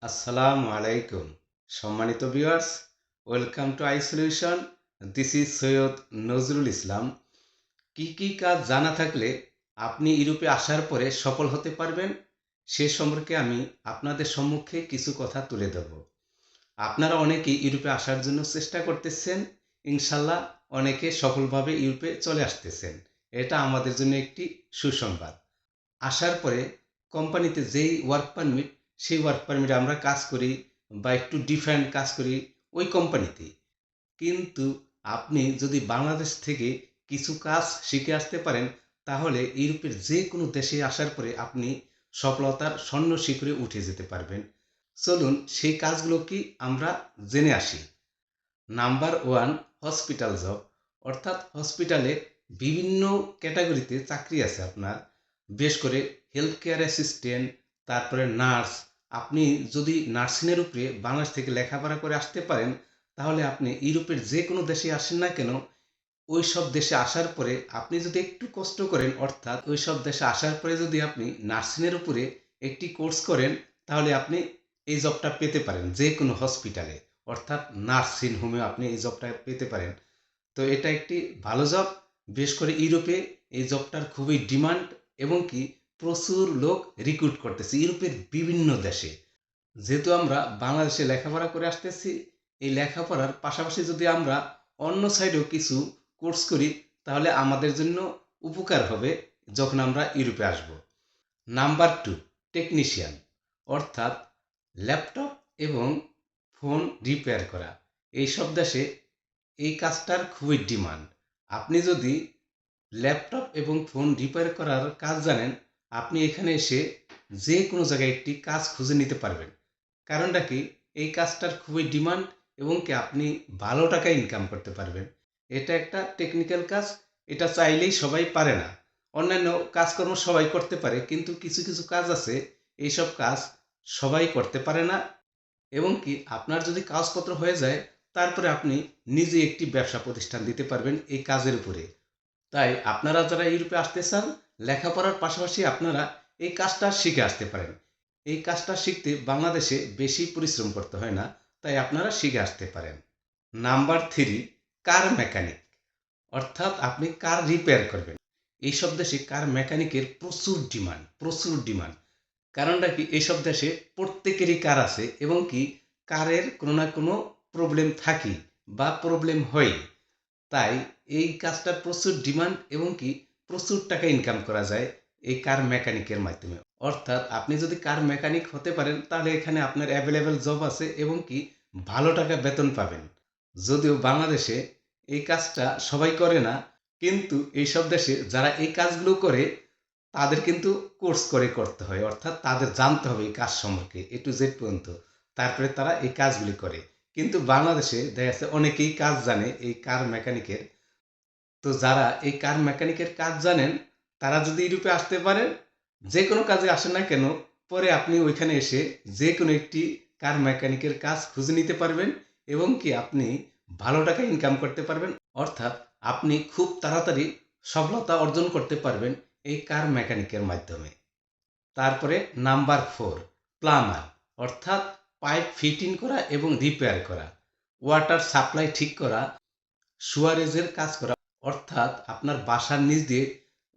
আসসালামু আলাইকুম সম্মানিত viewers, welcome to I solution. This is Syed Nazrul Islam. কি কি কাজ জানা থাকলে আপনি ইউরোপে আসার পরে সফল হতে পারবেন সে সম্পর্কে আমি আপনাদের সম্মুখে কিছু কথা তুলে ধরব। আপনারা অনেকেই ইউরোপে আসার জন্য চেষ্টা করতেছেন, ইনশাল্লাহ অনেকে সফলভাবে ইউরোপে চলে আসতেছেন। এটা আমাদের জন্য একটি সুসংবাদ। আসার পরে কোম্পানিতে যেই ওয়ার্ক পারমিট, সেই ওয়ার্ক পারমিটে আমরা কাজ করি বা একটু ডিফারেন্ট কাজ করি ওই কোম্পানিতে। কিন্তু আপনি যদি বাংলাদেশ থেকে কিছু কাজ শিখে আসতে পারেন, তাহলে ইউরোপের যে কোনো দেশে আসার পরে আপনি সফলতার স্বর্ণ শিখরে উঠে যেতে পারবেন। চলুন সেই কাজগুলো কি আমরা জেনে আসি। Number one, hospital job. অর্থাৎ হসপিটালে বিভিন্ন ক্যাটাগরিতে চাকরি আছে আপনার। বেশ করে হেলথ কেয়ার অ্যাসিস্ট্যান্ট, তারপরে নার্স। আপনি যদি নার্সিংয়ের উপরে বাংলাদেশ থেকে লেখাপড়া করে আসতে পারেন, তাহলে আপনি ইউরোপের যে কোনো দেশে আসেন না কেন, ওই সব দেশে আসার পরে আপনি যদি একটু কষ্ট করেন, অর্থাৎ ওই সব দেশে আসার পরে যদি আপনি নার্সিংয়ের উপরে একটি কোর্স করেন, তাহলে আপনি এই জবটা পেতে পারেন যে কোনো হসপিটালে। অর্থাৎ নার্সিং হোমেও আপনি এই জবটা পেতে পারেন। তো এটা একটি ভালো জব। বিশেষ করে ইউরোপে এই জবটার খুবই ডিমান্ড, এবং কি প্রচুর লোক রিক্রুট করতেছে ইউরোপের বিভিন্ন দেশে। যেহেতু আমরা বাংলাদেশে লেখাপড়া করে আসতেছি, এই লেখাপড়ার পাশাপাশি যদি আমরা অন্য সাইডেও কিছু কোর্স করি, তাহলে আমাদের জন্য উপকার হবে যখন আমরা ইউরোপে আসব। Number two, technician. অর্থাৎ ল্যাপটপ এবং ফোন রিপেয়ার করা। এইসব দেশে এই কাজটার খুবই ডিমান্ড। আপনি যদি ল্যাপটপ এবং ফোন রিপেয়ার করার কাজ জানেন, আপনি এখানে এসে যে কোনো জায়গায় একটি কাজ খুঁজে নিতে পারবেন। কারণটা কি, এই কাজটার খুবই ডিমান্ড, এবং কি আপনি ভালো টাকা ইনকাম করতে পারবেন। এটা একটা টেকনিক্যাল কাজ, এটা চাইলেই সবাই পারে না। অন্যান্য কাজকর্ম সবাই করতে পারে, কিন্তু কিছু কিছু কাজ আছে, এইসব কাজ সবাই করতে পারে না। এবং কি আপনার যদি কাগজপত্র হয়ে যায়, তারপরে আপনি নিজে একটি ব্যবসা প্রতিষ্ঠান দিতে পারবেন এই কাজের উপরে। তাই আপনারা যারা ইউরোপে আসতে চান, লেখাপড়ার পাশাপাশি আপনারা এই কাজটা শিখে আসতে পারেন। এই কাজটা শিখতে বাংলাদেশে বেশি পরিশ্রম করতে হয় না, তাই আপনারা শিখে আসতে পারেন। নাম্বার থ্রি, কার মেকানিক। অর্থাৎ আপনি কার রিপেয়ার করবেন। এইসব দেশে কার মেকানিকের প্রচুর ডিমান্ড, প্রচুর ডিমান্ড। কারণটা কি, এইসব দেশে প্রত্যেকেরই কার আছে, এবং কি কারের কোনো না কোনো প্রবলেম থাকে বা প্রবলেম হয়। তাই এই কাজটার প্রচুর ডিমান্ড, এবং কি প্রচুর টাকা ইনকাম করা যায় এই কার মেকানিকের মাধ্যমে। অর্থাৎ আপনি যদি কার মেকানিক হতে পারেন, তাহলে এখানে আপনার অ্যাভেলেবেল জব আছে, এবং কি ভালো টাকা বেতন পাবেন। যদিও বাংলাদেশে এই কাজটা সবাই করে না, কিন্তু এইসব দেশে যারা এই কাজগুলো করে, তাদের কিন্তু কোর্স করে করতে হয়। অর্থাৎ তাদের জানতে হবে এই কাজ সম্পর্কে এ টু জেড পর্যন্ত, তারপরে তারা এই কাজগুলি করে। কিন্তু বাংলাদেশে দেখা যাচ্ছে অনেকেই কাজ জানে এই কার মেকানিকের। তো যারা এই কার মেকানিকের কাজ জানেন, তারা যদি ইউরোপে আসতে পারেন, যে কোনো কাজে আসেন না কেন, পরে আপনি ওইখানে এসে যে কোনো একটি কার মেকানিকের কাজ খুঁজে নিতে পারবেন, এবং কি আপনি ভালো টাকা ইনকাম করতে পারবেন। অর্থাৎ আপনি খুব তাড়াতাড়ি সফলতা অর্জন করতে পারবেন এই কার মেকানিকের মাধ্যমে। তারপরে নাম্বার ফোর, প্লামার। অর্থাৎ পাইপ ফিটিং করা এবং রিপেয়ার করা, ওয়াটার সাপ্লাই ঠিক করা, সুয়ারেজের কাজ করা। অর্থাৎ আপনার বাসার নিচ দিয়ে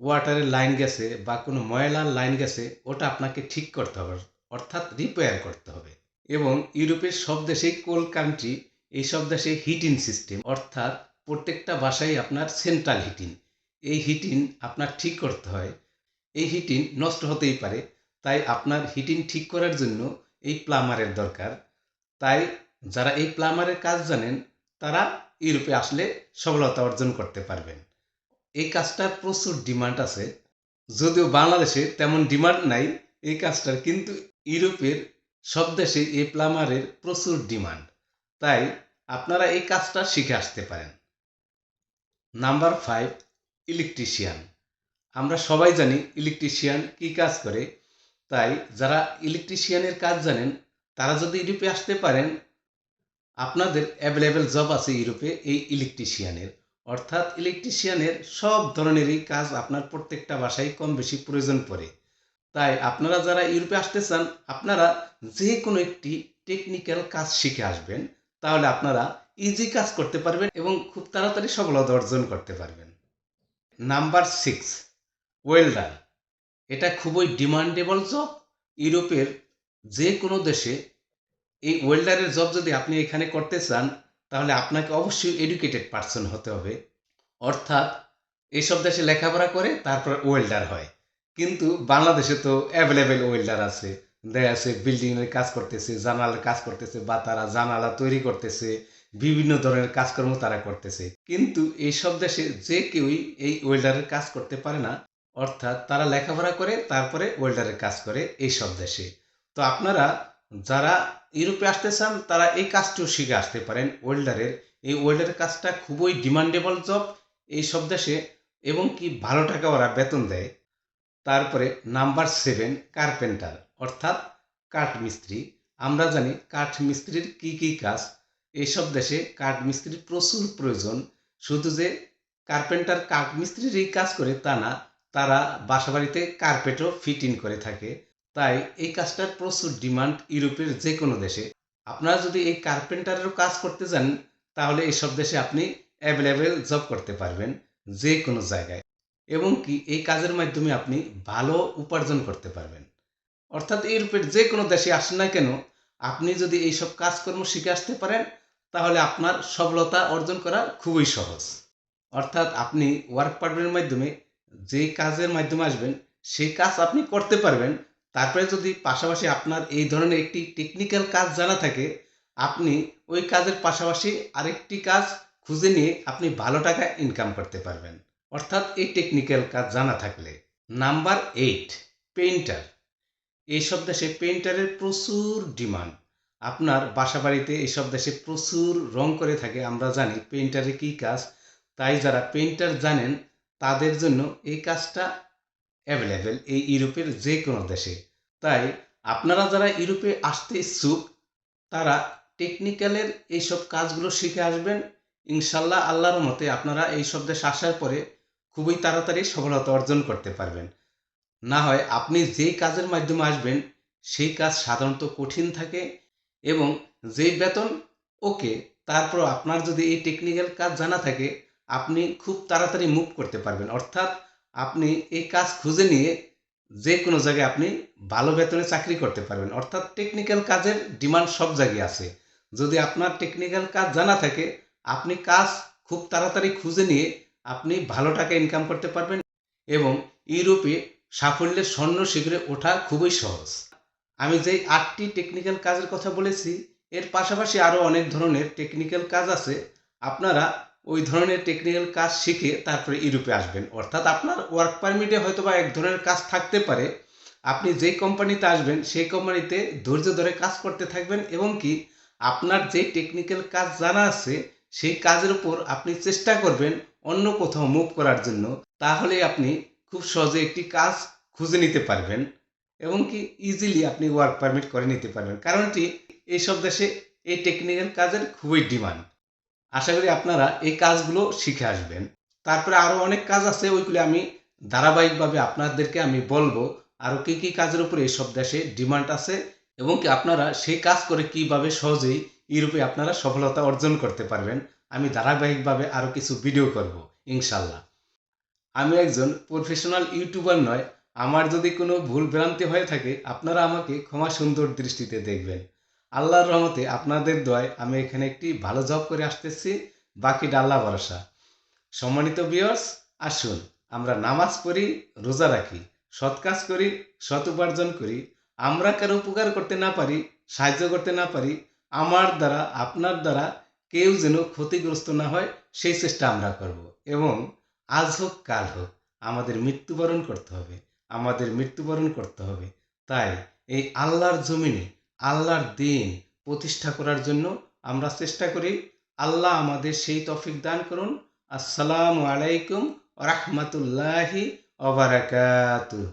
ওয়াটারের লাইন গেছে বা কোনো ময়লার লাইন গেছে, ওটা আপনাকে ঠিক করতে হবে, অর্থাৎ রিপেয়ার করতে হবে। এবং ইউরোপের সব দেশেই কোল কান্ট্রি, এই সব দেশে হিটিং সিস্টেম, অর্থাৎ প্রত্যেকটা বাসায় আপনার সেন্ট্রাল হিটিং। এই হিটিং আপনার ঠিক করতে হয়। এই হিটিং নষ্ট হতেই পারে, তাই আপনার হিটিং ঠিক করার জন্য এই প্লামারের দরকার। তাই যারা এই প্লামারের কাজ জানেন, তারা ইউরোপে আসলে সফলতা অর্জন করতে পারবেন। এই কাজটার প্রচুর ডিমান্ড আছে, যদিও বাংলাদেশে তেমন ডিমান্ড নাই এই কাজটার, কিন্তু ইউরোপের সব দেশে এই প্লামারের প্রচুর ডিমান্ড। তাই আপনারা এই কাজটা শিখে আসতে পারেন। Number five, electrician. আমরা সবাই জানি ইলেকট্রিশিয়ান কি কাজ করে। তাই যারা ইলেকট্রিশিয়ানের কাজ জানেন, তারা যদি ইউরোপে আসতে পারেন, আপনাদের অ্যাভেলেবেল জব আছে ইউরোপে এই ইলেকট্রিশিয়ানের। অর্থাৎ ইলেকট্রিশিয়ানের সব ধরনেরই কাজ আপনার প্রত্যেকটা বাসায় কম বেশি প্রয়োজন পড়ে। তাই আপনারা যারা ইউরোপে আসতে চান, আপনারা যে কোনো একটি টেকনিক্যাল কাজ শিখে আসবেন, তাহলে আপনারা ইজি কাজ করতে পারবেন এবং খুব তাড়াতাড়ি সফলতা অর্জন করতে পারবেন। Number 6, welder. এটা খুবই ডিমান্ডেবল জব। ইউরোপের যে কোনো দেশে এই ওয়েল্ডারের জব যদি আপনি এখানে করতে চান, তাহলে আপনাকে অবশ্যই এডুকেটেড পারসন হতে হবে। অর্থাৎ এইসব দেশে লেখাপড়া করে তারপর ওয়েল্ডার হয়। কিন্তু বাংলাদেশে তো অ্যাভেলেবেল ওয়েল্ডার আছে। দেখা যাচ্ছে বিল্ডিংয়ের কাজ করতেছে, জানালার কাজ করতেছে, বা তারা জানালা তৈরি করতেছে, বিভিন্ন ধরনের কাজকর্ম তারা করতেছে। কিন্তু এইসব দেশে যে কেউই এই ওয়েল্ডারের কাজ করতে পারে না। অর্থাৎ তারা লেখাপড়া করে তারপরে ওয়েল্ডারের কাজ করে এইসব দেশে। তো আপনারা যারা ইউরোপে আসতে চান, তারা এই কাজটিও শিখে আসতে পারেন ওয়েল্ডারের। এই ওয়েল্ডারের কাজটা খুবই ডিমান্ডেবল জব এইসব দেশে, এবং কি ভালো টাকা ওরা বেতন দেয়। তারপরে নাম্বার 7, কার্পেন্টার অর্থাৎ কাঠমিস্ত্রি। আমরা জানি কাঠমিস্ত্রির কি কি কাজ। এইসব দেশে কাঠমিস্ত্রির প্রচুর প্রয়োজন। শুধু যে কার্পেন্টার কাঠমিস্ত্রিরই কাজ করে তা না, তারা বাসাবাড়িতে কার্পেটও ফিট ইন করে থাকে। তাই এই কাজটার প্রচুর ডিমান্ড ইউরোপের যে কোনো দেশে। আপনারা যদি এই কার্পেন্টারেরও কাজ করতে যান, তাহলে এইসব দেশে আপনি অ্যাভেলেবেল জব করতে পারবেন যে কোনো জায়গায়, এবং কি এই কাজের মাধ্যমে আপনি ভালো উপার্জন করতে পারবেন। অর্থাৎ ইউরোপের যে কোনো দেশে আসেন না কেন, আপনি যদি এইসব কাজকর্ম শিখে আসতে পারেন, তাহলে আপনার সফলতা অর্জন করা খুবই সহজ। অর্থাৎ আপনি ওয়ার্ক পারমিটের মাধ্যমে যে কাজের মাধ্যমে আসবেন, সেই কাজ আপনি করতে পারবেন। তারপরে যদি পাশাপাশি আপনার এই ধরনের একটি টেকনিক্যাল কাজ জানা থাকে, আপনি ওই কাজের পাশাপাশি আরেকটি কাজ খুঁজে নিয়ে আপনি ভালো টাকা ইনকাম করতে পারবেন। অর্থাৎ এই টেকনিক্যাল কাজ জানা থাকলে। Number 8, painter. এইসব দেশে পেইন্টারের প্রচুর ডিমান্ড। আপনার বাসাবাড়িতে এইসব দেশে প্রচুর রং করে থাকে, আমরা জানি পেইন্টারের কী কাজ। তাই যারা পেইন্টার জানেন, তাদের জন্য এই কাজটা অ্যাভেলেবেল এই ইউরোপের যে কোনো দেশে। তাই আপনারা যারা ইউরোপে আসতে ইচ্ছুক, তারা টেকনিক্যালের এইসব কাজগুলো শিখে আসবেন। ইনশাল্লাহ আল্লাহর মতে আপনারা এইসব দেশে আসার পরে খুবই তাড়াতাড়ি সফলতা অর্জন করতে পারবেন। না হয় আপনি যেই কাজের মাধ্যমে আসবেন, সেই কাজ সাধারণত কঠিন থাকে, এবং যেই বেতন ওকে, তারপর আপনার যদি এই টেকনিক্যাল কাজ জানা থাকে, আপনি খুব তাড়াতাড়ি মুভ করতে পারবেন। অর্থাৎ আপনি এই কাজ খুঁজে নিয়ে যে কোনো জায়গায় আপনি ভালো বেতনে চাকরি করতে পারবেন। অর্থাৎ টেকনিক্যাল কাজের ডিমান্ড সব জায়গায় আছে। যদি আপনার টেকনিক্যাল কাজ জানা থাকে, আপনি কাজ খুব তাড়াতাড়ি খুঁজে নিয়ে আপনি ভালো টাকা ইনকাম করতে পারবেন, এবং ইউরোপে সাফল্যের স্বর্ণ শিখরে ওঠা খুবই সহজ। আমি যেই 8টি টেকনিক্যাল কাজের কথা বলেছি, এর পাশাপাশি আরও অনেক ধরনের টেকনিক্যাল কাজ আছে। আপনারা ওই ধরনের টেকনিক্যাল কাজ শিখে তারপরে ইউরোপে আসবেন। অর্থাৎ আপনার ওয়ার্ক পারমিটে হয়তো বা এক ধরনের কাজ থাকতে পারে। আপনি যেই কোম্পানিতে আসবেন, সেই কোম্পানিতে ধৈর্য ধরে কাজ করতে থাকবেন, এবং কি আপনার যে টেকনিক্যাল কাজ জানা আছে, সেই কাজের উপর আপনি চেষ্টা করবেন অন্য কোথাও মুভ করার জন্য। তাহলে আপনি খুব সহজে একটি কাজ খুঁজে নিতে পারবেন, এবং কি ইজিলি আপনি ওয়ার্ক পারমিট করে নিতে পারবেন। কারণটি এইসব দেশে এই টেকনিক্যাল কাজের খুবই ডিমান্ড। আশা করি আপনারা এই কাজগুলো শিখে আসবেন। তারপরে আরও অনেক কাজ আছে, ওইগুলি আমি ধারাবাহিকভাবে আপনাদেরকে আমি বলবো আরও কী কী কাজের উপরে এইসব দেশে ডিমান্ড আছে, এবং কি আপনারা সেই কাজ করে কীভাবে সহজেই ইউরোপে আপনারা সফলতা অর্জন করতে পারবেন। আমি ধারাবাহিকভাবে আরও কিছু ভিডিও করব ইনশাল্লাহ। আমি একজন প্রফেশনাল ইউটিউবার নয়। আমার যদি কোনো ভুল ভ্রান্তি হয়ে থাকে, আপনারা আমাকে ক্ষমা সুন্দর দৃষ্টিতে দেখবেন। আল্লাহর রহমতে আপনাদের দোয়ায় আমি এখানে একটি ভালো জব করে আসতেছি। বাকিটা আল্লাহ ভরসা। সম্মানিত ভিউয়ার্স, আসুন আমরা নামাজ পড়ি, রোজা রাখি, সৎ কাজ করি, সৎ উপার্জন করি। আমরা কারো উপকার করতে না পারি, সাহায্য করতে না পারি, আমার দ্বারা আপনার দ্বারা কেউ যেন ক্ষতিগ্রস্ত না হয়, সেই চেষ্টা আমরা করব। এবং আজ হোক কাল হোক আমাদের মৃত্যুবরণ করতে হবে, আমাদের মৃত্যুবরণ করতে হবে। তাই এই আল্লাহর জমিনে আল্লাহর দিন প্রতিষ্ঠা করার জন্য আমরা চেষ্টা করি। আল্লাহ আমাদের সেই তৌফিক দান করুন। আসসালামু আলাইকুম ওয়া রাহমাতুল্লাহি ওয়া বারাকাতুহু।